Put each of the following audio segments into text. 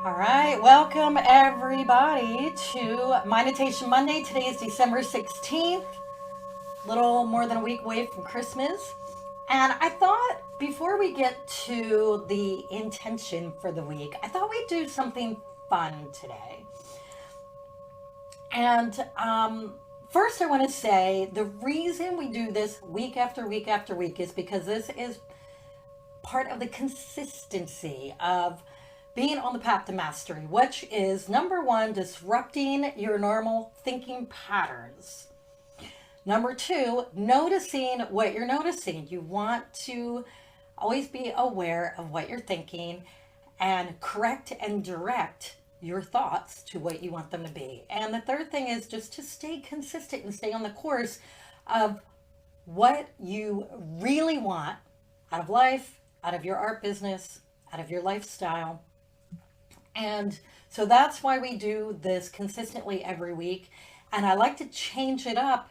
All right, welcome everybody to Mind-i-tation Monday. Today is December 16th, little more than a week away from Christmas. And I thought before we get to the intention for the week, I thought we'd do something fun today. And first, I want to say the reason we do this week after week after week is because this is part of the consistency of being on the path to mastery, which is number one, disrupting your normal thinking patterns. Number two, noticing what you're noticing. You want to always be aware of what you're thinking and correct and direct your thoughts to what you want them to be. And the third thing is just to stay consistent and stay on the course of what you really want out of life, out of your art business, out of your lifestyle. And so that's why we do this consistently every week. And I like to change it up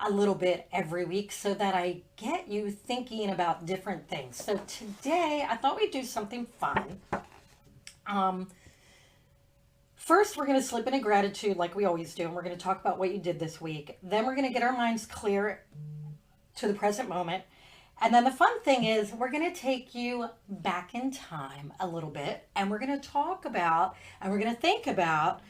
a little bit every week so that I get you thinking about different things. So today I thought we'd do something fun. First, we're going to slip into gratitude like we always do, and we're going to talk about what you did this week. Then we're going to get our minds clear to the present moment. And then the fun thing is we're going to take you back in time a little bit, and we're going to talk about and we're going to think about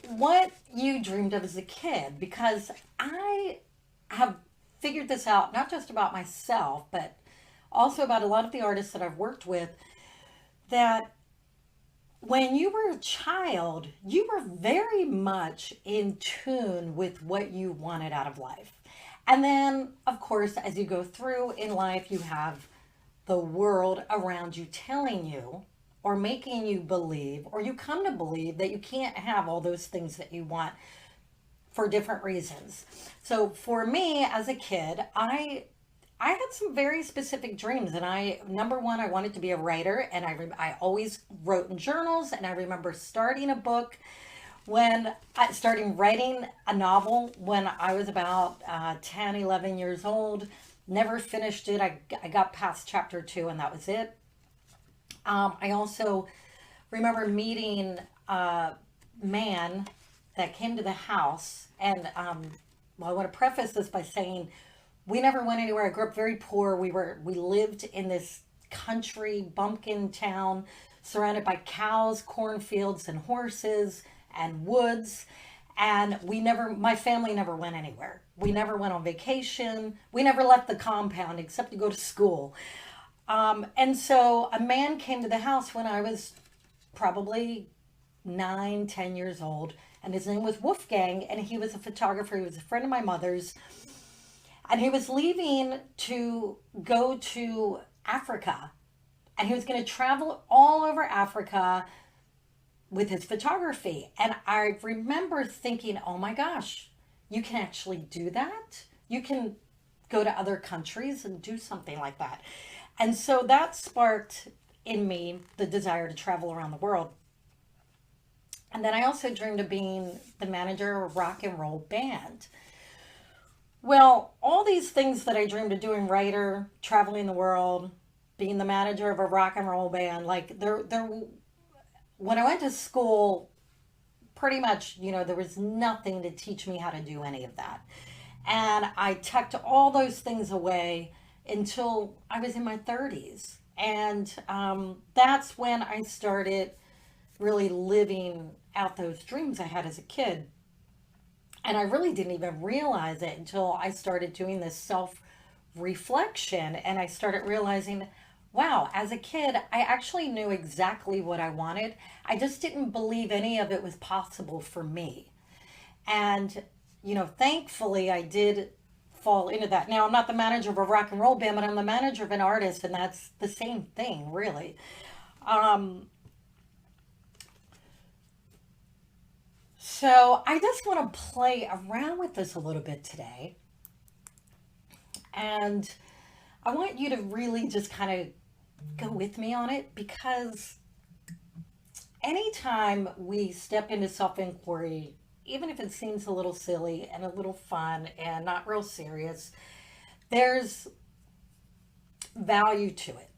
what you dreamed of as a kid, because I have figured this out not just about myself, but also about a lot of the artists that I've worked with, that when you were a child, you were very much in tune with what you wanted out of life. And then, of course, as you go through in life, you have the world around you telling you or making you believe, or you come to believe that you can't have all those things that you want for different reasons. So for me as a kid, I had some very specific dreams, and number one, I wanted to be a writer, and I always wrote in journals, and I remember starting a book starting writing a novel when I was about 10, 11 years old. Never finished it. I got past chapter 2, and that was it. I also remember meeting a man that came to the house, and well, I want to preface this by saying we never went anywhere. I grew up very poor. We lived in this country bumpkin town surrounded by cows, cornfields, and horses and woods. And my family never went anywhere. We never went on vacation. We never left the compound except to go to school. And so a man came to the house when I was probably 9, 10 years old, and his name was Wolfgang, and he was a photographer. He was a friend of my mother's. And he was leaving to go to Africa. And he was going to travel all over Africa with his photography. And I remember thinking, oh my gosh, you can actually do that? You can go to other countries and do something like that. And so that sparked in me the desire to travel around the world. And then I also dreamed of being the manager of a rock and roll band. Well, all these things that I dreamed of doing, writer, traveling the world, being the manager of a rock and roll band, like when I went to school, pretty much, there was nothing to teach me how to do any of that. And I tucked all those things away until I was in my 30s. And that's when I started really living out those dreams I had as a kid. And I really didn't even realize it until I started doing this self-reflection, and I started realizing, wow, as a kid, I actually knew exactly what I wanted. I just didn't believe any of it was possible for me. And, thankfully I did fall into that. Now, I'm not the manager of a rock and roll band, but I'm the manager of an artist, and that's the same thing, really. So I just want to play around with this a little bit today. And I want you to really just kind of go with me on it, because anytime we step into self-inquiry, even if it seems a little silly and a little fun and not real serious, there's value to it.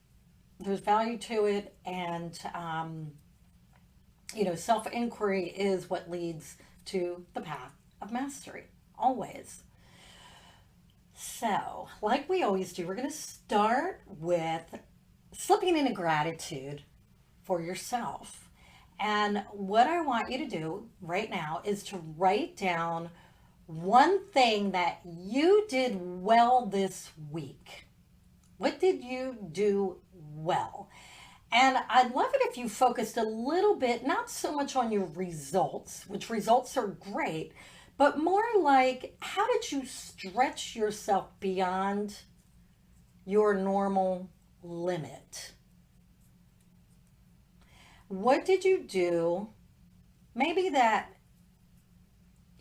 there's value to it, and self-inquiry is what leads to the path of mastery, always. So, like we always do, we're going to start with slipping into gratitude for yourself. And what I want you to do right now is to write down one thing that you did well this week. What did you do well? And I'd love it if you focused a little bit, not so much on your results, which results are great, but more like how did you stretch yourself beyond your normal limit? What did you do maybe that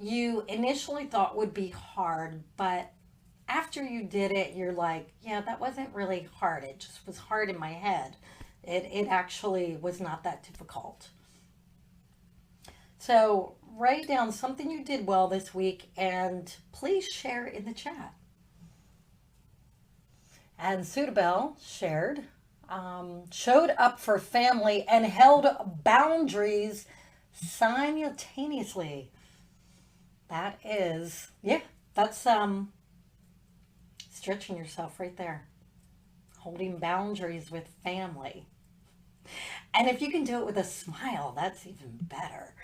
you initially thought would be hard, but after you did it, you're like, yeah, that wasn't really hard. It just was hard in my head. It actually was not that difficult. So write down something you did well this week and please share in the chat. And Sudabel shared, showed up for family and held boundaries simultaneously. That is, yeah, that's stretching yourself right there. Holding boundaries with family. And if you can do it with a smile, that's even better.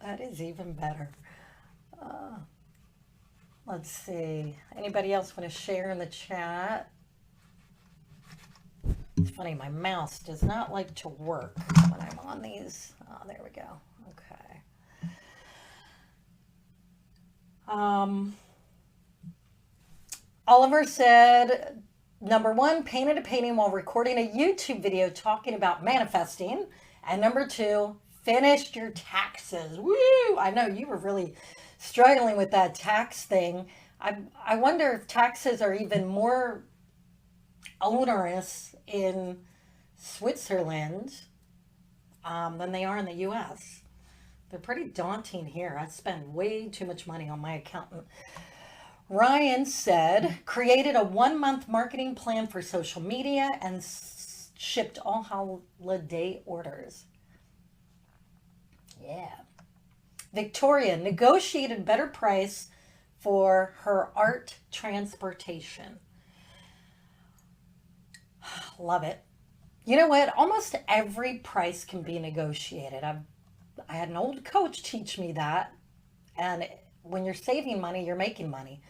That is even better. Let's see. Anybody else want to share in the chat? It's funny, my mouse does not like to work when I'm on these. Oh, there we go. Okay. Oliver said, number one, painted a painting while recording a YouTube video talking about manifesting. And number two, finished your taxes. Woo! I know you were really struggling with that tax thing. I wonder if taxes are even more onerous in Switzerland than they are in the US. They're pretty daunting here. I spend way too much money on my accountant. Ryan said, created a 1-month marketing plan for social media and shipped all holiday orders. Yeah. Victoria negotiated better price for her art transportation. Love it. You know what? Almost every price can be negotiated. I had an old coach teach me that. And when you're saving money, you're making money.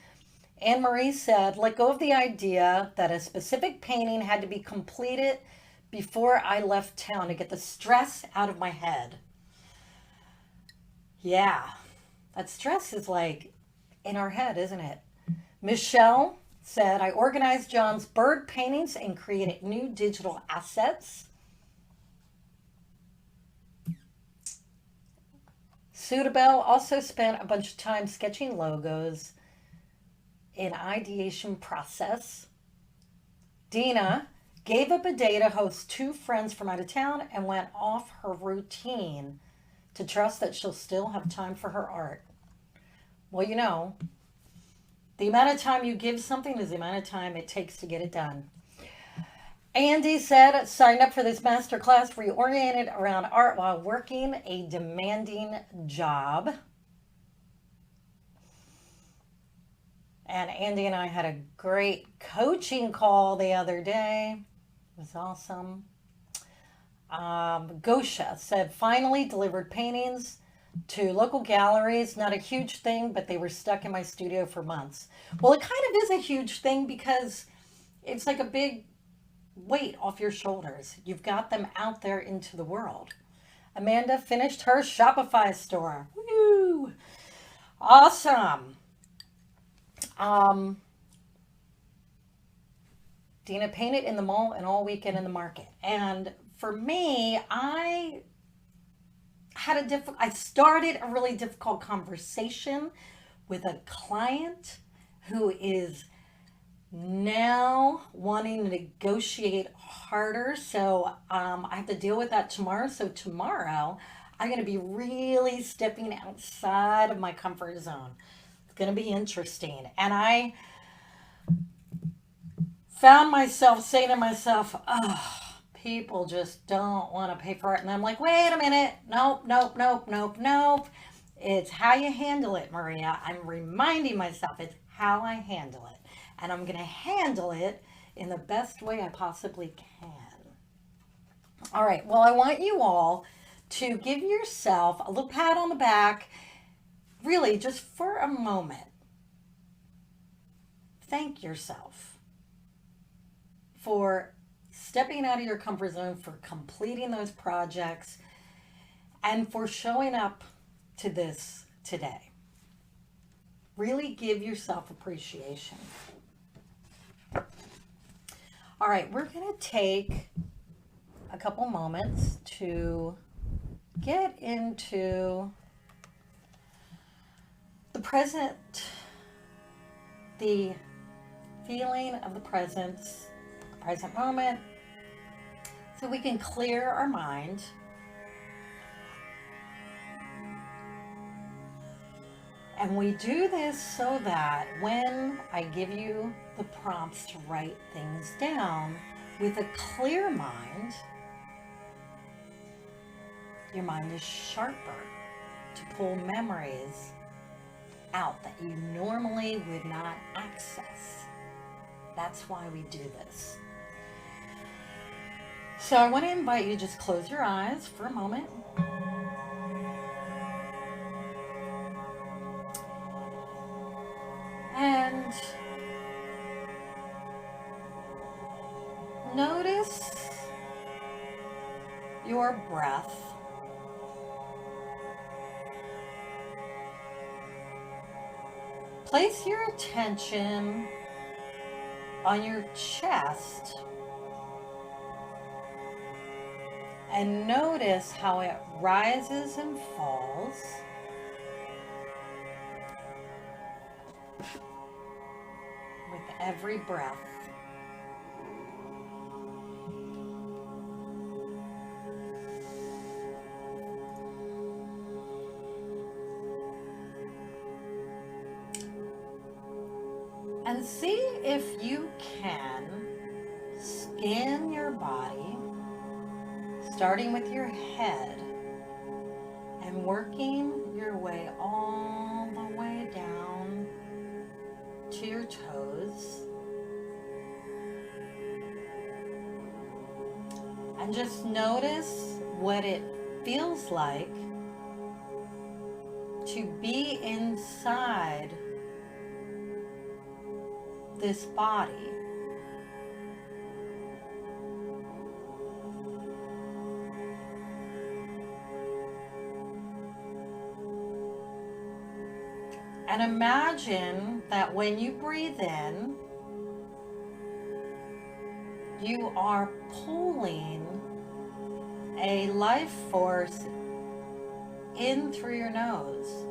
Anne Marie said, let go of the idea that a specific painting had to be completed before I left town to get the stress out of my head. Yeah, that stress is like in our head, isn't it? Michelle said, I organized John's bird paintings and created new digital assets. Sudabel also spent a bunch of time sketching logos in ideation process. Dina gave up a day to host 2 friends from out of town and went off her routine to trust that she'll still have time for her art. Well, you know, the amount of time you give something is the amount of time it takes to get it done. Andy said, signed up for this masterclass, reoriented around art while working a demanding job. And Andy and I had a great coaching call the other day. It was awesome. Gosha said, finally delivered paintings to local galleries. Not a huge thing, but they were stuck in my studio for months. Well, it kind of is a huge thing because it's like a big weight off your shoulders. You've got them out there into the world. Amanda finished her Shopify store. Woo! Awesome. Dina painted in the mall and all weekend in the market. And for me, I started a really difficult conversation with a client who is now wanting to negotiate harder. So I have to deal with that tomorrow. So tomorrow I'm going to be really stepping outside of my comfort zone. It's going to be interesting. And I found myself saying to myself, oh, people just don't want to pay for it. And I'm like, wait a minute. Nope, nope, nope, nope, nope. It's how you handle it, Maria. I'm reminding myself it's how I handle it. And I'm going to handle it in the best way I possibly can. All right. Well, I want you all to give yourself a little pat on the back, really just for a moment. Thank yourself for stepping out of your comfort zone, for completing those projects, and for showing up to this today. Really give yourself appreciation. All right, we're going to take a couple moments to get into the present, the feeling of the present moment, so we can clear our mind. And we do this so that when I give you the prompts to write things down with a clear mind, your mind is sharper to pull memories out that you normally would not access. That's why we do this. So I want to invite you to just close your eyes for a moment. And notice your breath. Place your attention on your chest and notice how it rises and falls. With every breath. And see if you can scan your body, starting with your head and working your way all the way down to your toes, and just notice what it feels like to be inside this body. And imagine that when you breathe in, you are pulling a life force in through your nose.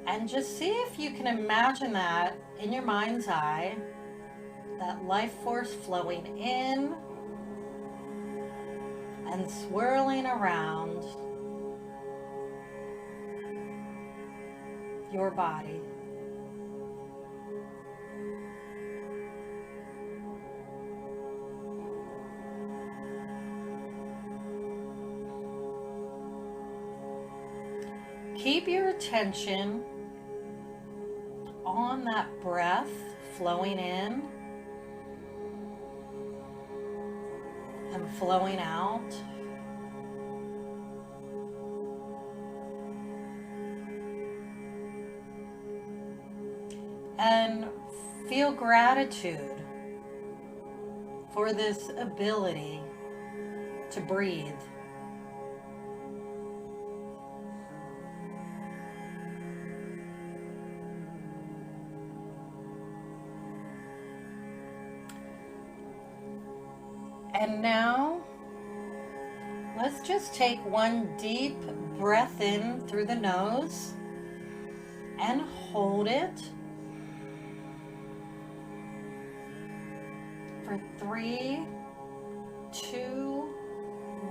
And just see if you can imagine that in your mind's eye, that life force flowing in and swirling around your body. Keep your attention on that breath flowing in and flowing out. And feel gratitude for this ability to breathe. And now, let's just take one deep breath in through the nose and hold it for 3, 2,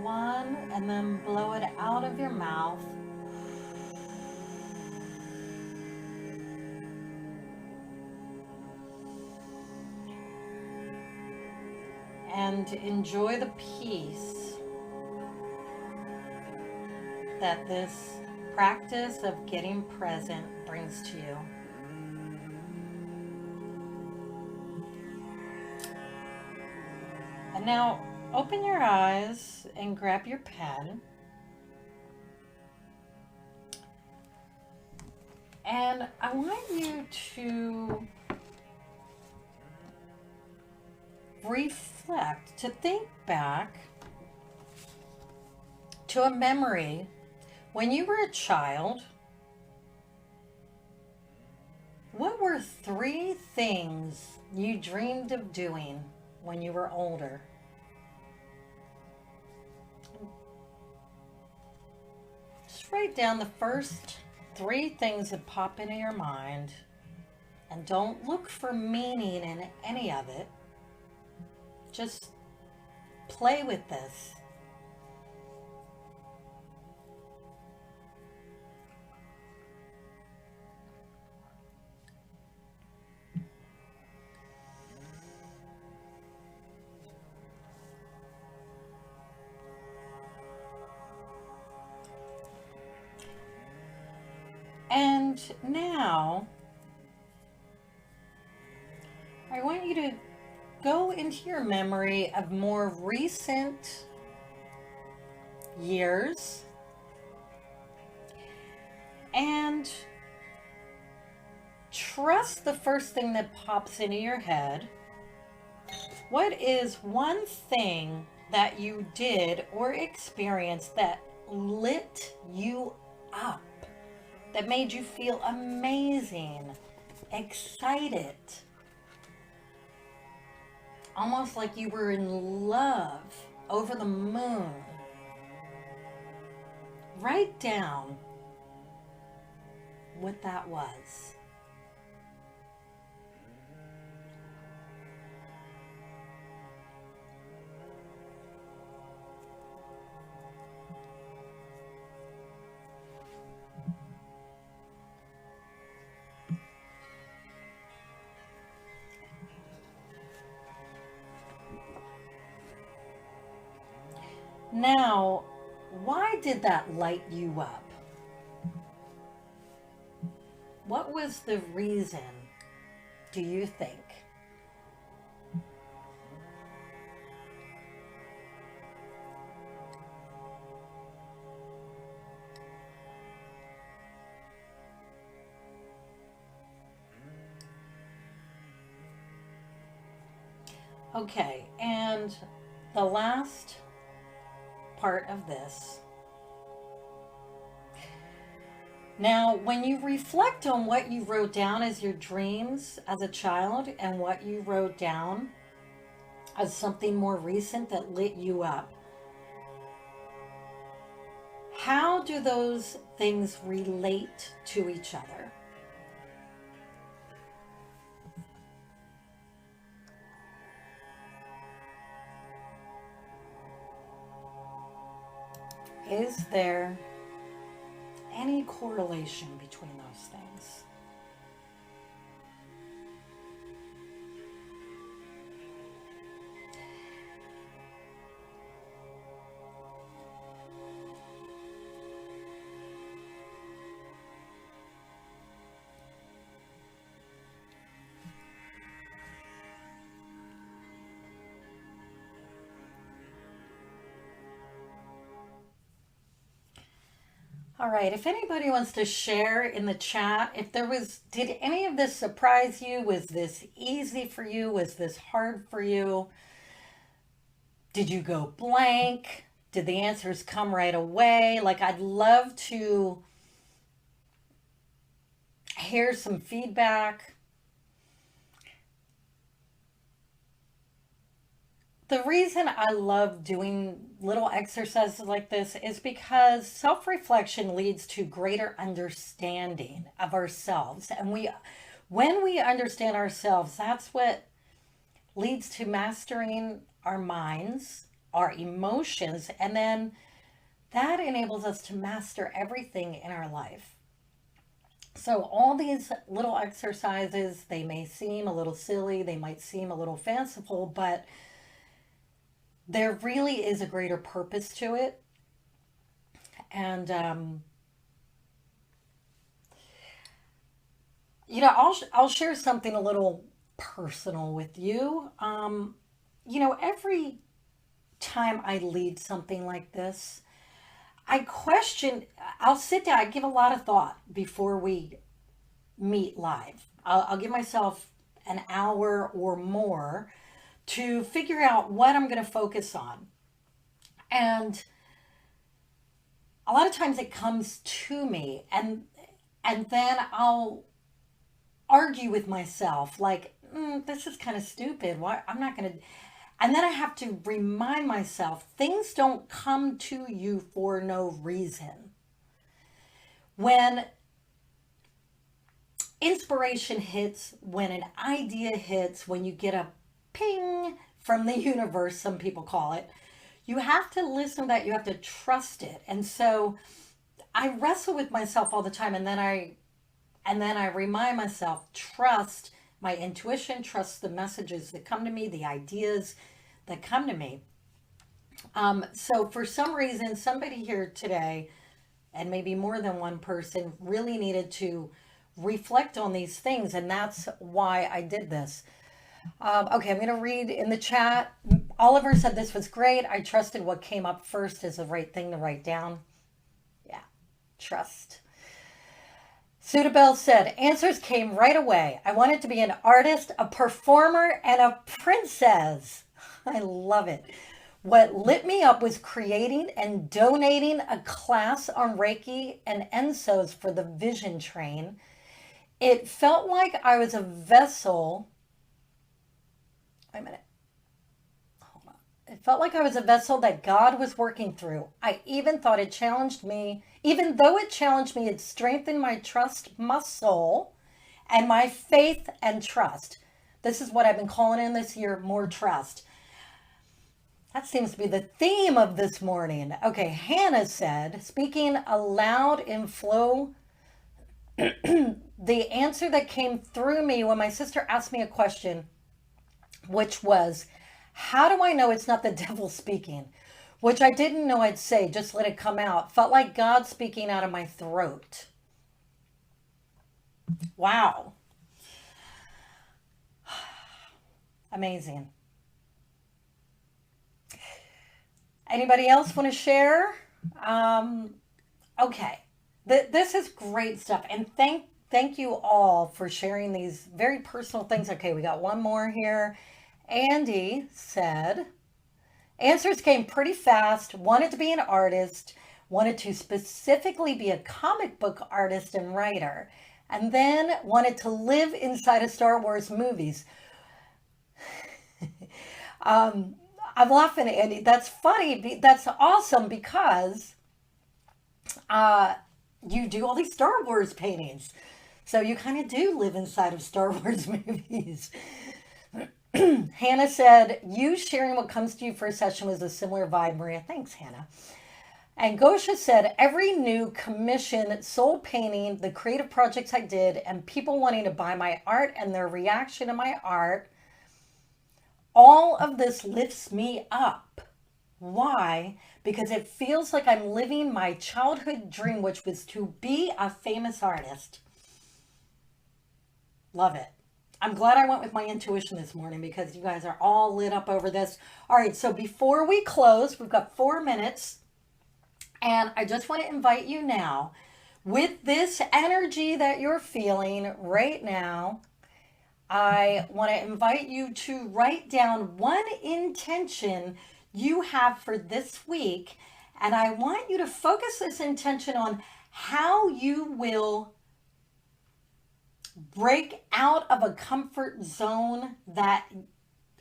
1, and then blow it out of your mouth. and enjoy the peace that this practice of getting present brings to you. And now open your eyes and grab your pen. And I want you to reflect, to think back to a memory when you were a child. What were 3 things you dreamed of doing when you were older? Just write down the first 3 things that pop into your mind, and don't look for meaning in any of it. Just play with this. And now, I want you to go into your memory of more recent years and trust the first thing that pops into your head. What is one thing that you did or experienced that lit you up? That made you feel amazing, excited, almost like you were in love, over the moon. Write down what that was. Now, why did that light you up? What was the reason, do you think? Okay, and the last part of this. Now, when you reflect on what you wrote down as your dreams as a child and what you wrote down as something more recent that lit you up, how do those things relate to each other? Is there any correlation between those things? All right, if anybody wants to share in the chat, did any of this surprise you? Was this easy for you? Was this hard for you? Did you go blank? Did the answers come right away? Like, I'd love to hear some feedback. The reason I love doing little exercises like this is because self-reflection leads to greater understanding of ourselves. And when we understand ourselves, that's what leads to mastering our minds, our emotions, and then that enables us to master everything in our life. So all these little exercises, they may seem a little silly, they might seem a little fanciful, but there really is a greater purpose to it. And, I'll share something a little personal with you. Every time I lead something like this, I question, I'll sit down, I give a lot of thought before we meet live. I'll give myself an hour or more to figure out what I'm going to focus on. And a lot of times it comes to me, and then I'll argue with myself like, this is kind of stupid. Why I'm not going to. And then I have to remind myself things don't come to you for no reason. When inspiration hits, when an idea hits, when you get a ping from the universe, some people call it, you have to listen to that. You have to trust it. And so I wrestle with myself all the time, and then I remind myself, trust my intuition, trust the messages that come to me, the ideas that come to me. So for some reason, somebody here today, and maybe more than one person, really needed to reflect on these things, and that's why I did this. Okay, I'm going to read in the chat. Oliver said this was great. I trusted what came up first as the right thing to write down. Yeah, trust. Sudabel said, answers came right away. I wanted to be an artist, a performer, and a princess. I love it. What lit me up was creating and donating a class on Reiki and Ensos for the Vision Train. It felt like I was a vessel. Wait a minute. Hold on. It felt like I was a vessel that God was working through. I even thought it challenged me. Even though it challenged me, it strengthened my trust muscle and my faith and trust. This is what I've been calling in this year, more trust. That seems to be the theme of this morning. Okay, Hannah said, speaking aloud in flow, the answer that came through me when my sister asked me a question, which was, how do I know it's not the devil speaking? Which I didn't know I'd say, just let it come out. Felt like God speaking out of my throat. Wow. Amazing. Anybody else want to share? Okay. This is great stuff. And thank you all for sharing these very personal things. Okay, we got one more here. Andy said, answers came pretty fast, wanted to be an artist, wanted to specifically be a comic book artist and writer, and then wanted to live inside of Star Wars movies. I'm laughing, Andy. That's funny. That's awesome because you do all these Star Wars paintings. So you kind of do live inside of Star Wars movies. Hannah said, you sharing what comes to you for a session was a similar vibe, Maria. Thanks, Hannah. And Gosha said, every new commission, soul painting, the creative projects I did, and people wanting to buy my art and their reaction to my art, all of this lifts me up. Why? Because it feels like I'm living my childhood dream, which was to be a famous artist. Love it. I'm glad I went with my intuition this morning because you guys are all lit up over this. All right, so before we close, we've got 4 minutes. And I just want to invite you now, with this energy that you're feeling right now, I want to invite you to write down one intention you have for this week. And I want you to focus this intention on how you will break out of a comfort zone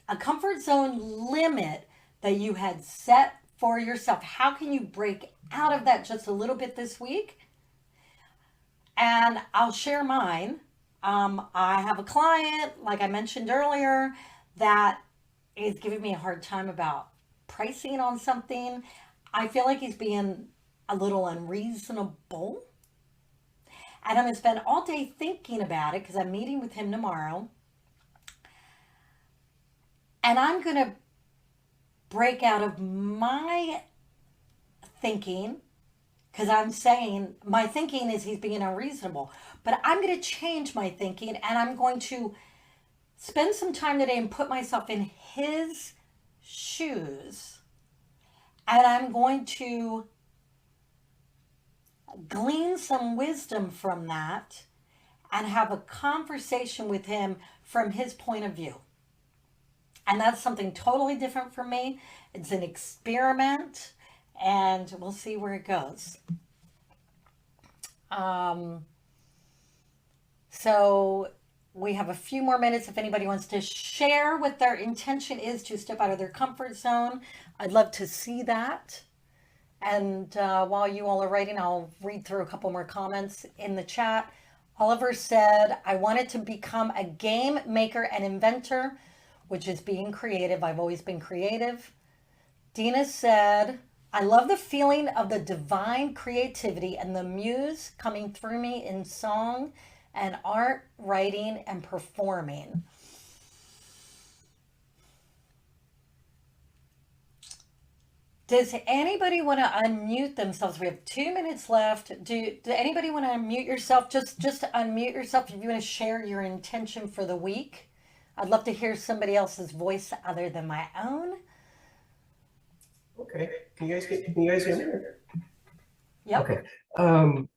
limit that you had set for yourself. How can you break out of that just a little bit this week? And I'll share mine. I have a client, like I mentioned earlier, that is giving me a hard time about pricing on something. I feel like he's being a little unreasonable. And I'm going to spend all day thinking about it because I'm meeting with him tomorrow. And I'm going to break out of my thinking, because I'm saying my thinking is he's being unreasonable, but I'm going to change my thinking and I'm going to spend some time today and put myself in his shoes. And I'm going to glean some wisdom from that and have a conversation with him from his point of view. And that's something totally different for me. It's an experiment, and we'll see where it goes. Um, so we have a few more minutes if anybody wants to share what their intention is to step out of their comfort zone. I'd love to see that. And while you all are writing, I'll read through a couple more comments in the chat. Oliver said, I wanted to become a game maker and inventor, which is being creative. I've always been creative. Dina said, I love the feeling of the divine creativity and the muse coming through me in song and art, writing, and performing. Does anybody want to unmute themselves? We have 2 minutes left. Do anybody want to unmute yourself? Just to unmute yourself if you want to share your intention for the week. I'd love to hear somebody else's voice other than my own. Okay. Can you guys hear me? Yep. Okay.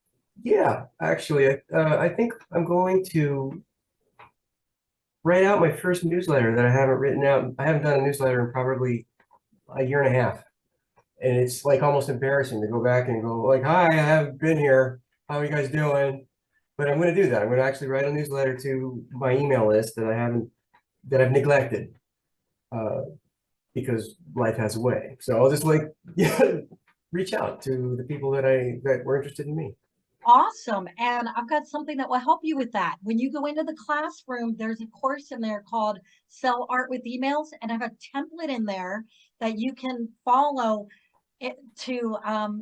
Yeah, actually, I think I'm going to write out my first newsletter that I haven't written out. I haven't done a newsletter in probably a year and a half. And it's like almost embarrassing to go back and go like, hi, I haven't been here. How are you guys doing? But I'm going to do that. I'm going to actually write a newsletter to my email list that I've neglected because life has a way. So I'll just reach out to the people that were interested in me. Awesome. And I've got something that will help you with that. When you go into the classroom, there's a course in there called Sell Art with Emails, and I have a template in there that you can follow it to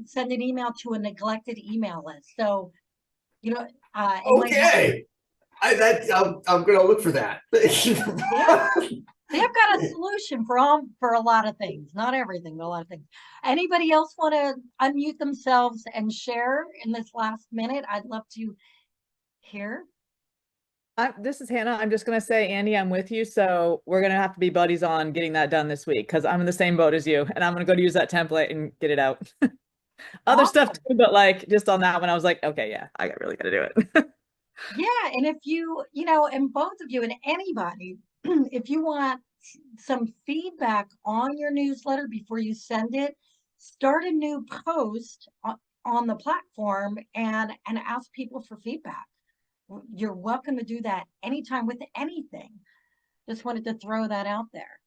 send an email to a neglected email list. So, it might help. I'm gonna look for that. Yeah. They've got a solution for a lot of things, not everything, but a lot of things. Anybody else want to unmute themselves and share in this last minute? I'd love to hear. This is Hannah. I'm just going to say, Andy, I'm with you. So we're going to have to be buddies on getting that done this week because I'm in the same boat as you. And I'm going to go to use that template and get it out. Other stuff too, but like just on that one, I was like, okay, yeah, I really got to do it. Yeah. And if and both of you and anybody, if you want some feedback on your newsletter before you send it, start a new post on the platform and ask people for feedback. You're welcome to do that anytime with anything. Just wanted to throw that out there.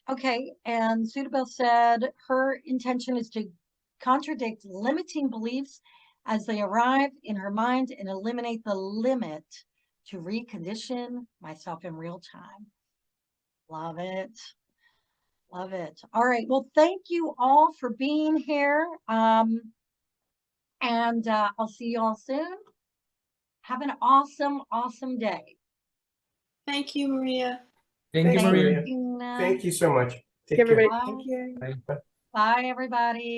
Okay, and Sudabel said her intention is to contradict limiting beliefs as they arrive in her mind and eliminate the limit to recondition myself in real time. Love it. Love it. All right. Well, thank you all for being here. And I'll see you all soon. Have an awesome, awesome day. Thank you, Maria. Thank you, Maria. Tina. Thank you so much. Take care. Take care. Everybody. Bye. Bye, everybody.